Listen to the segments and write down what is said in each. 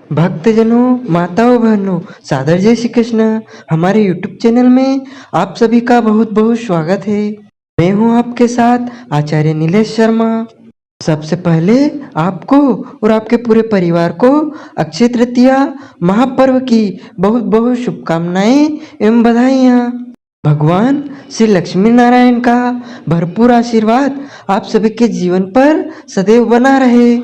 भक्तजनों, माताओं, बहनों, सादर जय श्री कृष्ण। हमारे YouTube चैनल में आप सभी का बहुत बहुत स्वागत है। मैं हूं आपके साथ आचार्य नीलेश शर्मा। सबसे पहले आपको और आपके पूरे परिवार को अक्षय तृतीया महापर्व की बहुत बहुत शुभकामनाएं एवं बधाइयाँ। भगवान श्री लक्ष्मी नारायण का भरपूर आशीर्वाद आप सभी के जीवन पर सदैव बना रहे।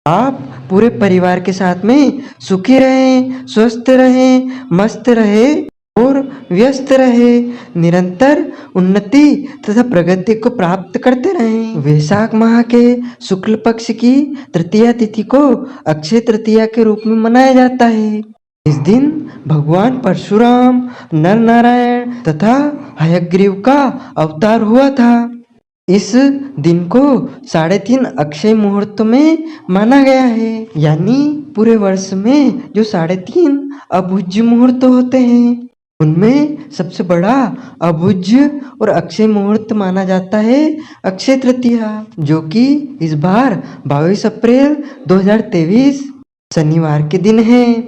आप पूरे परिवार के साथ में सुखी रहें, स्वस्थ रहें, मस्त रहें और व्यस्त रहें, निरंतर उन्नति तथा प्रगति को प्राप्त करते रहें। वैशाख माह के शुक्ल पक्ष की तृतीया तिथि को अक्षय तृतीया के रूप में मनाया जाता है। इस दिन भगवान परशुराम, नर नारायण तथा हयग्रीव का अवतार हुआ था। इस दिन को 3.5 अक्षय मुहूर्त में माना गया है, यानी पूरे वर्ष में जो 3.5 अभुज्य मुहूर्त होते हैं उनमें सबसे बड़ा अभुज्य और अक्षय मुहूर्त माना जाता है अक्षय तृतीया, जो कि इस बार 22 अप्रैल 2023 शनिवार के दिन है।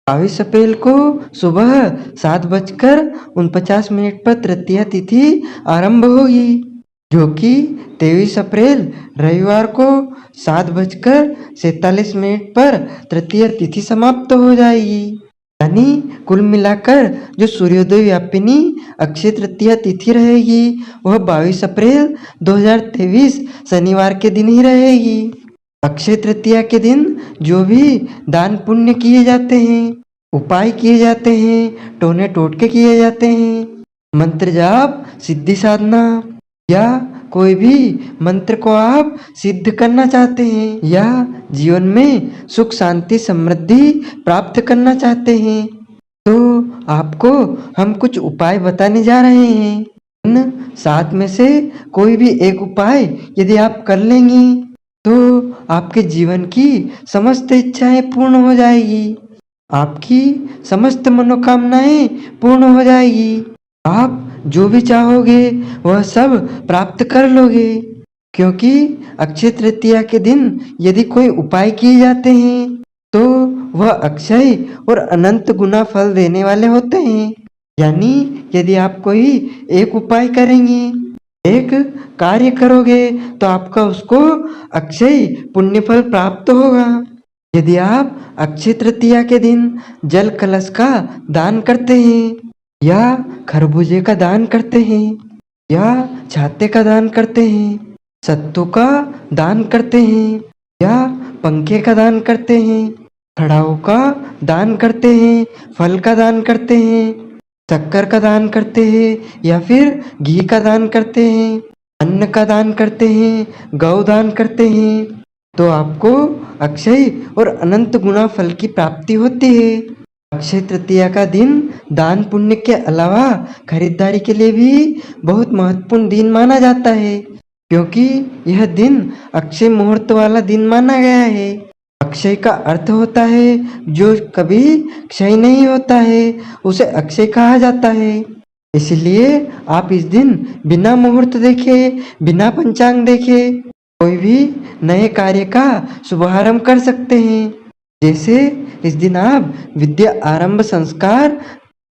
22 अप्रैल को सुबह 7:49 पर तृतीया तिथि आरंभ होगी, जो कि 23 अप्रैल रविवार को 7:47 पर तृतीय तिथि समाप्त हो जाएगी। यानी कुल मिलाकर जो सूर्योदय व्यापिनी अक्षय तृतीया तिथि रहेगी वह 22 अप्रैल 2023 शनिवार के दिन ही रहेगी। अक्षय तृतीया के दिन जो भी दान पुण्य किए जाते हैं, उपाय किए जाते हैं, टोने टोटके किए जाते हैं, मंत्र जाप, सिद्धि साधना या कोई भी मंत्र को आप सिद्ध करना चाहते हैं या जीवन में सुख शांति समृद्धि प्राप्त करना चाहते हैं, तो आपको हम कुछ उपाय बताने जा रहे हैं। इन 7 में से कोई भी एक उपाय यदि आप कर लेंगी तो आपके जीवन की समस्त इच्छाएं पूर्ण हो जाएगी, आपकी समस्त मनोकामनाएं पूर्ण हो जाएगी, आप जो भी चाहोगे वह सब प्राप्त कर लोगे। क्योंकि अक्षय तृतीया के दिन यदि कोई उपाय किए जाते हैं तो वह अक्षय और अनंत गुना फल देने वाले होते हैं। यानी यदि आप कोई एक उपाय करेंगे, एक कार्य करोगे तो आपका उसको अक्षय पुण्य फल प्राप्त होगा। यदि आप अक्षय तृतीया के दिन जल कलश का दान करते हैं या खरबूजे का दान करते हैं या छाते का दान करते हैं, सत्तू का दान करते हैं या पंखे का दान करते हैं, खड़ाऊ का दान करते हैं, फल का दान करते हैं, शक्कर का दान करते हैं या फिर घी का दान करते हैं, अन्न का दान करते हैं, गौ दान करते हैं, तो आपको अक्षय और अनंत गुना फल की प्राप्ति होती है। अक्षय तृतीया का दिन दान पुण्य के अलावा खरीदारी के लिए भी बहुत महत्वपूर्ण दिन माना जाता है, क्योंकि यह दिन अक्षय मुहूर्त वाला दिन माना गया है। अक्षय का अर्थ होता है जो कभी क्षय नहीं होता है, उसे अक्षय कहा जाता है। इसलिए आप इस दिन बिना मुहूर्त देखे, बिना पंचांग देखे कोई भी नए कार्य का शुभारंभ कर सकते हैं। जैसे इस दिन आप विद्या आरंभ संस्कार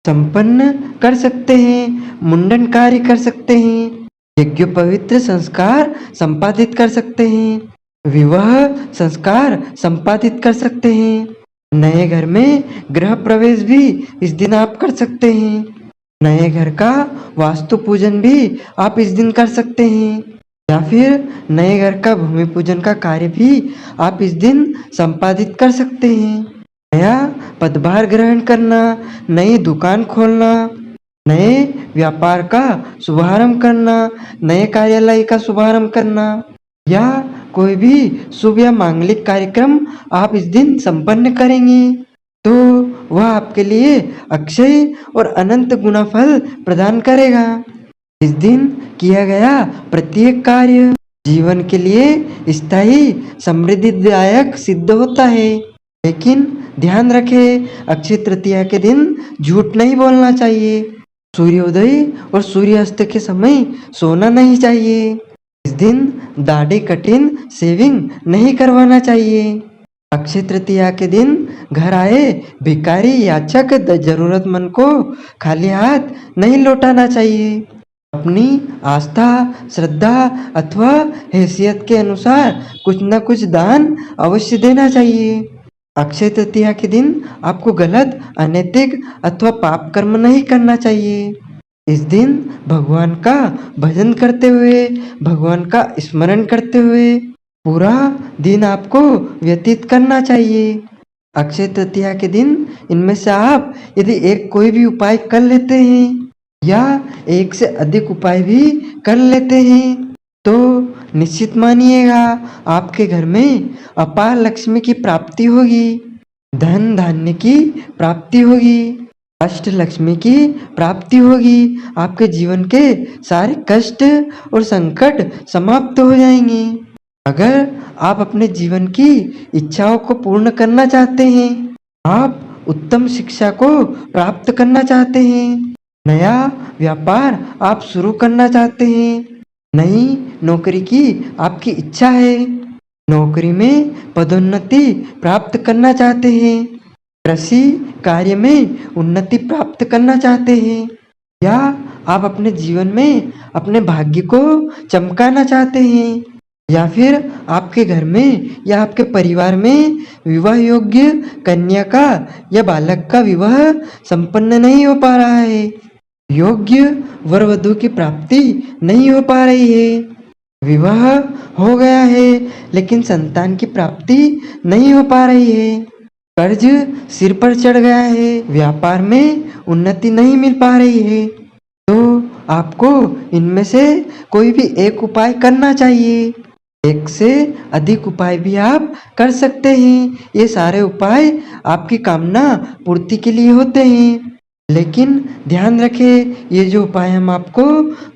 संपन्न कर सकते हैं, मुंडन कार्य कर सकते हैं, यज्ञ पवित्र संस्कार संपादित कर सकते हैं, विवाह संस्कार संपादित कर सकते हैं, नए घर में गृह प्रवेश भी इस दिन आप कर सकते हैं, नए घर का वास्तु पूजन भी आप इस दिन कर सकते हैं, या फिर नए घर का भूमि पूजन का कार्य भी आप इस दिन संपादित कर सकते हैं। नया पदभार ग्रहण करना, नई दुकान खोलना, नए व्यापार का शुभारंभ करना, नए कार्यालय का शुभारंभ करना या कोई भी शुभ या मांगलिक कार्यक्रम आप इस दिन संपन्न करेंगे तो वह आपके लिए अक्षय और अनंत गुना फल प्रदान करेगा। इस दिन किया गया प्रत्येक कार्य जीवन के लिए स्थायी समृद्धिदायक सिद्ध होता है। लेकिन ध्यान रखें, अक्षय तृतीया के दिन झूठ नहीं बोलना चाहिए, सूर्योदय और सूर्यास्त के समय सोना नहीं चाहिए, इस दिन दाढ़ी कटिंग शेविंग नहीं करवाना चाहिए। अक्षय तृतीया के दिन घर आए भिखारी याचक जरूरतमंद को खाली हाथ नहीं लौटाना चाहिए। अपनी आस्था, श्रद्धा अथवा हैसियत के अनुसार कुछ न कुछ दान अवश्य देना चाहिए। अक्षय तृतीया के दिन आपको गलत, अनैतिक अथवा पाप कर्म नहीं करना चाहिए। इस दिन भगवान का भजन करते हुए, भगवान का स्मरण करते हुए पूरा दिन आपको व्यतीत करना चाहिए। अक्षय तृतीया के दिन इनमें से आप यदि एक कोई भी उपाय कर लेते हैं या एक से अधिक उपाय भी कर लेते हैं तो निश्चित मानिएगा आपके घर में अपार लक्ष्मी की प्राप्ति होगी, धन धान्य की प्राप्ति होगी, अष्ट लक्ष्मी की प्राप्ति होगी। आपके जीवन के सारे कष्ट और संकट समाप्त हो जाएंगे। अगर आप अपने जीवन की इच्छाओं को पूर्ण करना चाहते हैं, आप उत्तम शिक्षा को प्राप्त करना चाहते हैं, नया व्यापार आप शुरू करना चाहते हैं, नई नौकरी की आपकी इच्छा है, नौकरी में पदोन्नति प्राप्त करना चाहते हैं, कृषि कार्य में उन्नति प्राप्त करना चाहते हैं, या आप अपने जीवन में अपने भाग्य को चमकाना चाहते हैं, या फिर आपके घर में या आपके परिवार में विवाह योग्य कन्या का या बालक का विवाह संपन्न नहीं हो पा रहा है, योग्य वर वधु की प्राप्ति नहीं हो पा रही है, विवाह हो गया है लेकिन संतान की प्राप्ति नहीं हो पा रही है, कर्ज सिर पर चढ़ गया है, व्यापार में उन्नति नहीं मिल पा रही है, तो आपको इनमें से कोई भी एक उपाय करना चाहिए। एक से अधिक उपाय भी आप कर सकते हैं। ये सारे उपाय आपकी कामना पूर्ति के लिए होते हैं, लेकिन ध्यान रखें ये जो उपाय हम आपको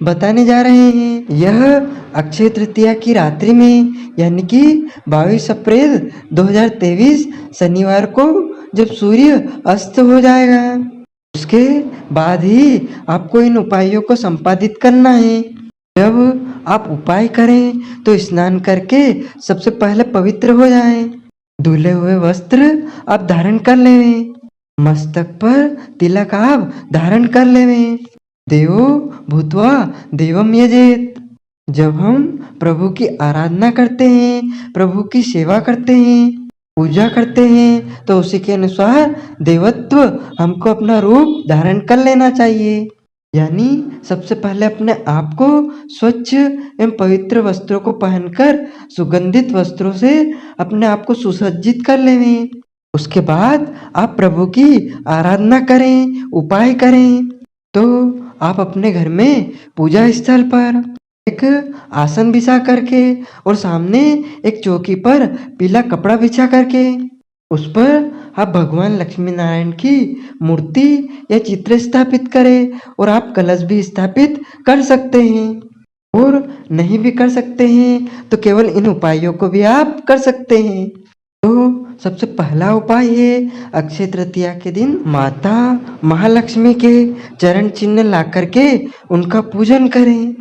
बताने जा रहे हैं यह अक्षय तृतीया की रात्रि में यानी कि 22 अप्रैल 2023 शनिवार को जब सूर्य अस्त हो जाएगा उसके बाद ही आपको इन उपायों को संपादित करना है। जब आप उपाय करें तो स्नान करके सबसे पहले पवित्र हो जाएं, धुले हुए वस्त्र आप धारण कर लें, मस्तक पर तिलक आप धारण कर लें, देवो भूत्वा देवम यजेत। जब हम प्रभु की आराधना करते हैं, प्रभु की सेवा करते हैं, पूजा करते हैं तो उसी के अनुसार देवत्व हमको अपना रूप धारण कर लेना चाहिए। यानी सबसे पहले अपने आप को स्वच्छ एवं पवित्र वस्त्रों को पहनकर सुगंधित वस्त्रों से अपने आप को सुसज्जित कर लें। उसके बाद आप प्रभु की आराधना करें, उपाय करें। तो आप अपने घर में पूजा स्थल पर एक आसन बिछा करके और सामने एक चौकी पर पीला कपड़ा बिछा करके उस पर आप भगवान लक्ष्मी नारायण की मूर्ति या चित्र स्थापित करें और आप कलश भी स्थापित कर सकते हैं, और नहीं भी कर सकते हैं तो केवल इन उपायों को भी आप कर सकते हैं। तो सबसे पहला उपाय है अक्षय तृतीया के दिन माता महालक्ष्मी के चरण चिन्ह ला करके उनका पूजन करें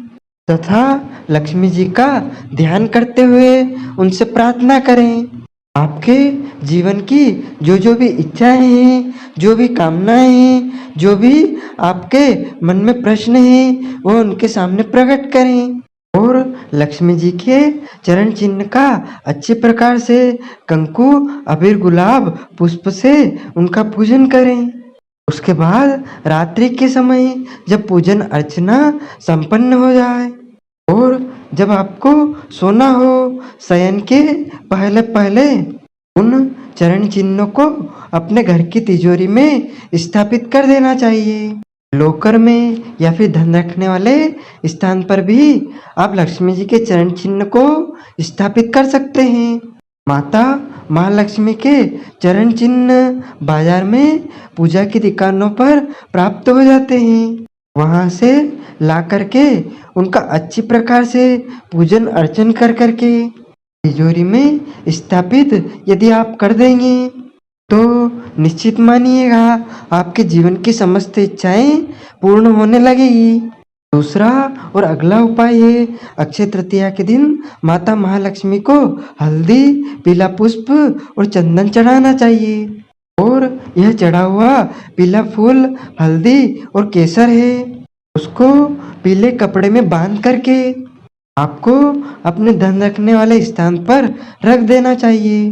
तथा लक्ष्मी जी का ध्यान करते हुए उनसे प्रार्थना करें। आपके जीवन की जो भी इच्छाएं हैं, जो भी कामनाएं हैं, जो भी आपके मन में प्रश्न हैं वो उनके सामने प्रकट करें और लक्ष्मी जी के चरण चिन्ह का अच्छे प्रकार से कंकु, अबीर, गुलाब, पुष्प से उनका पूजन करें। उसके बाद रात्रि के समय जब पूजन अर्चना संपन्न हो जाए और जब आपको सोना हो, शयन के पहले पहले उन चरण चिन्हों को अपने घर की तिजोरी में स्थापित कर देना चाहिए। लॉकर में या फिर धन रखने वाले स्थान पर भी आप लक्ष्मी जी के चरण चिन्ह को स्थापित कर सकते हैं। माता महालक्ष्मी के चरण चिन्ह बाजार में पूजा की दुकानों पर प्राप्त हो जाते हैं, वहां से ला करके उनका अच्छी प्रकार से पूजन अर्चन कर करके तिजोरी में स्थापित यदि आप कर देंगे तो निश्चित मानिएगा आपके जीवन की समस्त इच्छाएं पूर्ण होने लगेगी। दूसरा और अगला उपाय है अक्षय तृतीया के दिन माता महालक्ष्मी को हल्दी, पीला पुष्प और चंदन चढ़ाना चाहिए। और यह चढ़ा हुआ पीला फूल हल्दी और केसर है। उसको पीले कपड़े में बांध करके आपको अपने धन रखने वाले स्थान पर रख देना चाहिए।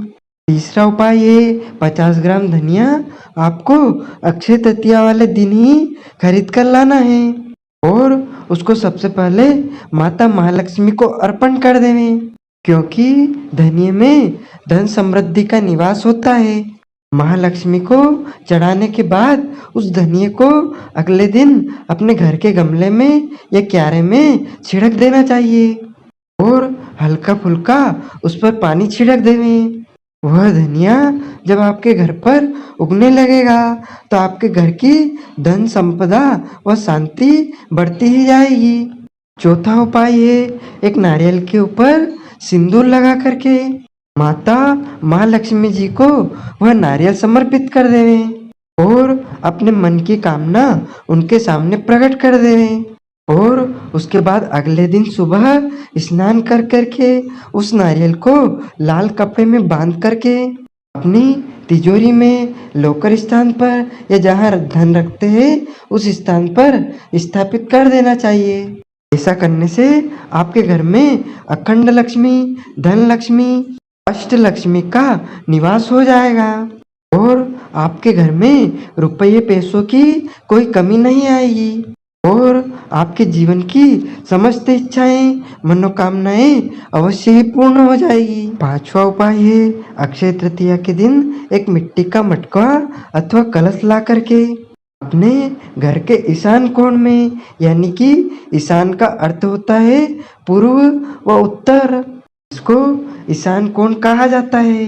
तीसरा उपाय है 50 ग्राम धनिया आपको अक्षय तृतीया वाले दिन ही खरीद कर लाना है और उसको सबसे पहले माता महालक्ष्मी को अर्पण कर देवे, क्योंकि धनिये में धन समृद्धि का निवास होता है। महालक्ष्मी को चढ़ाने के बाद उस धनिये को अगले दिन अपने घर के गमले में या क्यारे में छिड़क देना चाहिए और हल्का फुल्का उस पर पानी छिड़क देवें। वह धनिया जब आपके घर पर उगने लगेगा तो आपके घर की धन संपदा व शांति बढ़ती ही जाएगी। चौथा उपाय है एक नारियल के ऊपर सिंदूर लगा करके माता महालक्ष्मी जी को वह नारियल समर्पित कर देवें और अपने मन की कामना उनके सामने प्रकट कर देवें और उसके बाद अगले दिन सुबह स्नान कर करके उस नारियल को लाल कपड़े में बांध करके अपनी तिजोरी में लॉकर स्थान पर या जहाँ धन रखते हैं उस स्थान पर स्थापित कर देना चाहिए। ऐसा करने से आपके घर में अखंड लक्ष्मी, धन लक्ष्मी, अष्ट लक्ष्मी का निवास हो जाएगा और आपके घर में रुपये पैसों की कोई कमी नहीं आएगी और आपके जीवन की समस्त इच्छाएं मनोकामनाएं अवश्य ही पूर्ण हो जाएगी। पांचवा उपाय है अक्षय तृतीया के दिन एक मिट्टी का मटका अथवा कलश ला करके अपने घर के ईशान कोण में, यानी कि ईशान का अर्थ होता है पूर्व व उत्तर, इसको ईशान कोण कहा जाता है।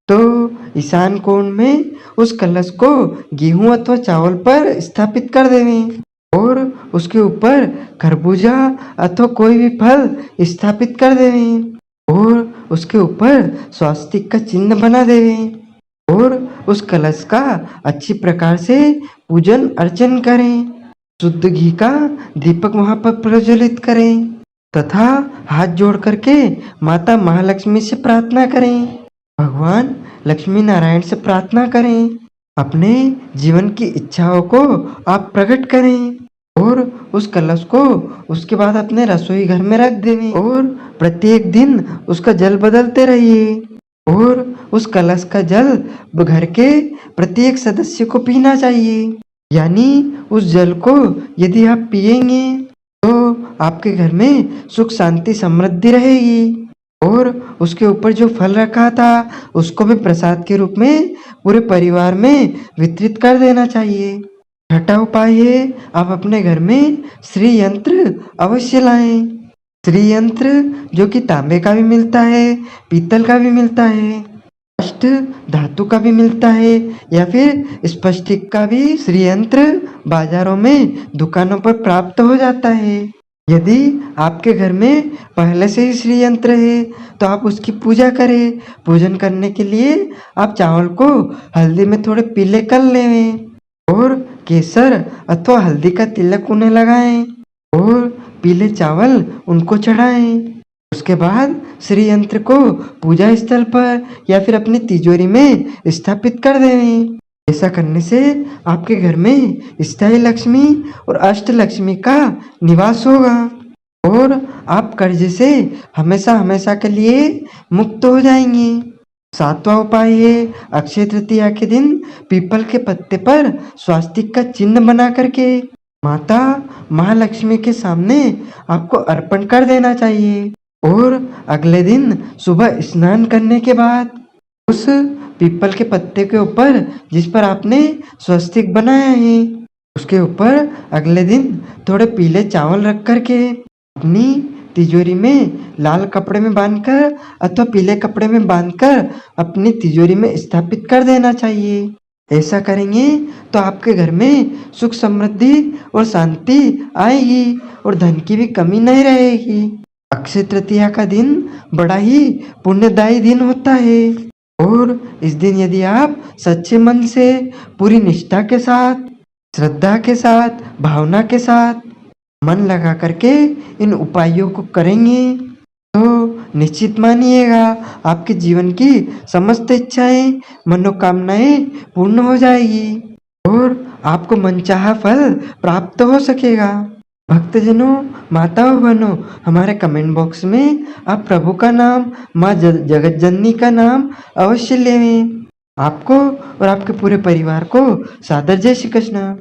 तो ईशान कोण में उस कलश को गेहूं अथवा चावल पर स्थापित कर देवें और उसके ऊपर खरबूजा अथवा कोई भी फल स्थापित कर देवें और उसके ऊपर स्वास्तिक का चिन्ह बना देवें और उस कलश का अच्छी प्रकार से पूजन अर्चन करें। शुद्ध घी का दीपक वहां पर प्रज्वलित करें तथा हाथ जोड़ करके माता महालक्ष्मी से प्रार्थना करें, भगवान लक्ष्मी नारायण से प्रार्थना करें, अपने जीवन की इच्छाओं को आप प्रकट करें और उस कलश को उसके बाद अपने रसोई घर में रख दें और प्रत्येक दिन उसका जल बदलते रहिए और उस कलश का जल घर के प्रत्येक सदस्य को पीना चाहिए। यानी उस जल को यदि आप पिएंगे तो आपके घर में सुख शांति समृद्धि रहेगी और उसके ऊपर जो फल रखा था उसको भी प्रसाद के रूप में पूरे परिवार में वितरित कर देना चाहिए। छठा उपाय है आप अपने घर में श्री यंत्र अवश्य लाएं। श्री यंत्र जो कि तांबे का भी मिलता है, पीतल का भी मिलता है, अष्ट धातु का भी मिलता है या फिर स्फटिक का भी श्री यंत्र बाजारों में दुकानों पर प्राप्त हो जाता है। यदि आपके घर में पहले से ही श्री यंत्र है तो आप उसकी पूजा करें। पूजन करने के लिए आप चावल को हल्दी में थोड़े पीले कर लें और केसर अथवा हल्दी का तिलक उन्हें लगाएं और पीले चावल उनको चढ़ाएं। उसके बाद श्री यंत्र को पूजा स्थल पर या फिर अपनी तिजोरी में स्थापित कर दें। ऐसा करने से आपके घर में स्थायी लक्ष्मी और अष्ट लक्ष्मी का निवास होगा और आप कर्ज से हमेशा हमेशा के लिए मुक्त हो जाएंगे। सातवां उपाय है अक्षय तृतीया के दिन पीपल के पत्ते पर स्वास्तिक का चिन्ह बना करके माता महालक्ष्मी के सामने आपको अर्पण कर देना चाहिए और अगले दिन सुबह स्नान करने के बाद उस पीपल के पत्ते के ऊपर जिस पर आपने स्वस्तिक बनाया है उसके ऊपर अगले दिन थोड़े पीले चावल रख करके अपनी तिजोरी में लाल कपड़े में बांधकर अथवा पीले कपड़े में बांधकर अपनी तिजोरी में स्थापित कर देना चाहिए। ऐसा करेंगे तो आपके घर में सुख समृद्धि और शांति आएगी और धन की भी कमी नहीं रहेगी। अक्षय तृतीया का दिन बड़ा ही पुण्यदायी दिन होता है और इस दिन यदि आप सच्चे मन से पूरी निष्ठा के साथ, श्रद्धा के साथ, भावना के साथ मन लगा करके इन उपायों को करेंगे तो निश्चित मानिएगा आपके जीवन की समस्त इच्छाएं, मनोकामनाएं पूर्ण हो जाएगी और आपको मनचाहा फल प्राप्त हो सकेगा। भक्तजनों, माताओं बहनों, हमारे कमेंट बॉक्स में आप प्रभु का नाम, माँ जगत जननी का नाम अवश्य लें। आपको और आपके पूरे परिवार को सादर जय श्री कृष्ण।